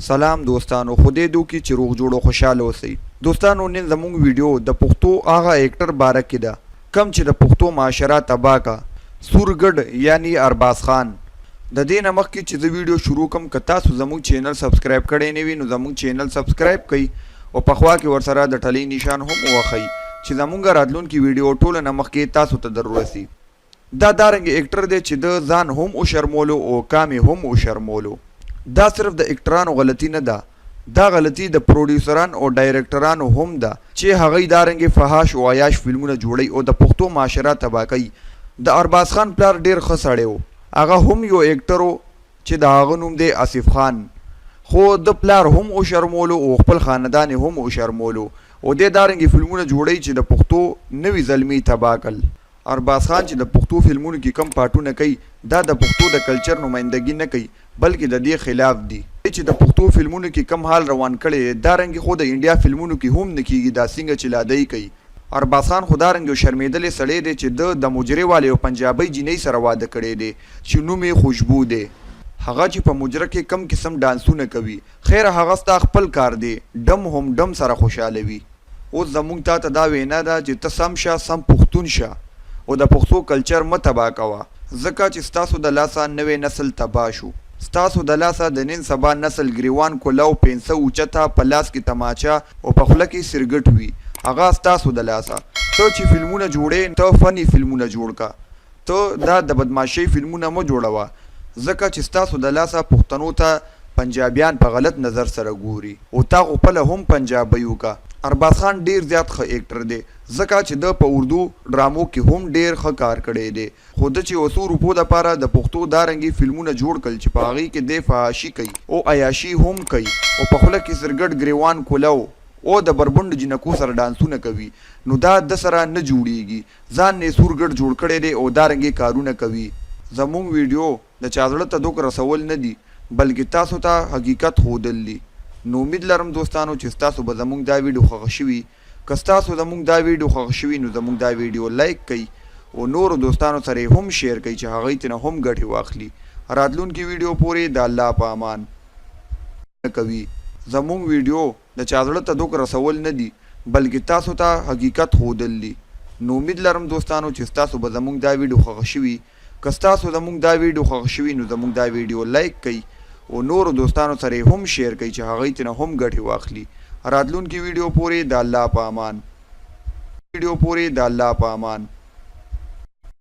سلام دوستانو خدای دو کی چې روغ جوړو خوشاله اوسئ دوستانو نن زموږ ویډیو د پښتو هغه اکټر باره کې ده کم چې د پښتو معاشره تباه کا سورګډ یعنی ارباز خان د دې نه مخکې چې زه ویډیو شروع کوم که تاسو زموږ چینل سبسکرایب کړی نه وي نو زموږ چینل سبسکرایب کړئ او په خوا کې ورسره د ټلۍ نشان هم ووهئ چې زموږ راتلونکي ویډیو ټوله نه مخکې تاسو ته در ورسي دا دارنګ اکټر دی چې د ځان هم وشرمولو او کام هم وشرمولو دا صرف د اکټرانو غلطي نه ده دا غلطي د پروډیوسران او ډایرکټرانو هم ده چې هغوی دارنګې فحاش او عیاش فلمونه جوړوي او د پښتو معاشره تباه کوي د ارباز خان پلار ډیر ښه سړی و هغه هم یو اکټر و چې د هغه نوم دی آصف خان خو د پلار هم وشرمولو او خپل خاندان هم وشرمولو او دې دارنګې فلمونه جوړوي چې د پښتو نوي زلمي تباه کړل ارباز خان چې د پښتو فلمونو کې کم پاټونه کوي دا د پښتو د کلچر نمائندګي نه کوي بلکې د دې خلاف دي چې د پښتو فلمونو کې کم حال روان کړي دا رنګ خو د انډیا فلمونو کې هم نه کیږي دا څنګه چې لادی کوي ارباز خان خو دا رنګ شرمېدلې سړی دی چې د مجرې والي او پنجابۍ جینۍ سره واده کړی دی چې نوم یې خوشبو دی هغه چې په مجره کې کم قسم ډانسونه کوي خیر هغه ستا خپل کار دی ډم هم ډم سره خوشاله وي اوس زموږ تا ته دا وینا ده چې ته سم شه سم پښتون شه او د پښتو کلچر مه تباه کوه ځکه چې ستاسو د لاسه نوی نسل تباه شو ستاسو د لاسه د نن سبا نسل ګریوان کولاو پنسه اوچته په لاس کې تماچه او په خوله کې سرګټ وي هغه ستاسو د لاسه ته چې فلمونه جوړې ته فني فلمونه جوړ کا ته دا د بدماشۍ فلمونه مه جوړوه ځکه چې ستاسو د لاسه پښتنو ته پنجابیان په غلط نظر سره ګوري او تا خپله هم پنجابی وکه ارباز خان ډیر زیات ښه اکټر دی ځکه چې د په اردو ډرامو کې هم ډیر ښه کار کړی دی خو د چې اوسو روپو دپاره د پښتو دارنګې فلمونه جوړ کړل چې په هغې کې دی فحاشي کوي او عیاشي هم کوي او په خوله کې سرګټ ګریوان کولو او د بربنډ جنکو سره ډانسونه کوي نو دا د سره نه جوړیږي ځان نه سورګټ جوړ کړی دی او دارنګې کارونه کوي زموږ ویډیو د چا زړه ته دوک رسول نه دي بلکې تاسو ته حقیقت ښودل دي نو امید لرم دوستانو چې ستاسو به زموږ دا ویډیو خوښه شوي که ستاسو زموږ دا ویډیو خوښه شوي نو زموږ دا ویډیو لایک کړئ او نورو دوستانو سره یې هم شیر کړئ چې هغوی ترې هم ګټې واخلي راتلونکي ویډیو پورې د الله په امان کوي زموږ ویډیو د چا زړه ته دوک رسول نه دي بلکې تاسو ته حقیقت ښودل دي نو امید لرم دوستانو چې ستاسو به زموږ دا ویډیو خوښه شوي که ستاسو زموږ دا ویډیو خوښه شوي نو زموږ دا ویډیو لایک کړئ او نورو دوستانو سره هم شیر کوي چې هغوی ترې هم ګټې واخلي راتلونکي ویډیو پورې د الله په امان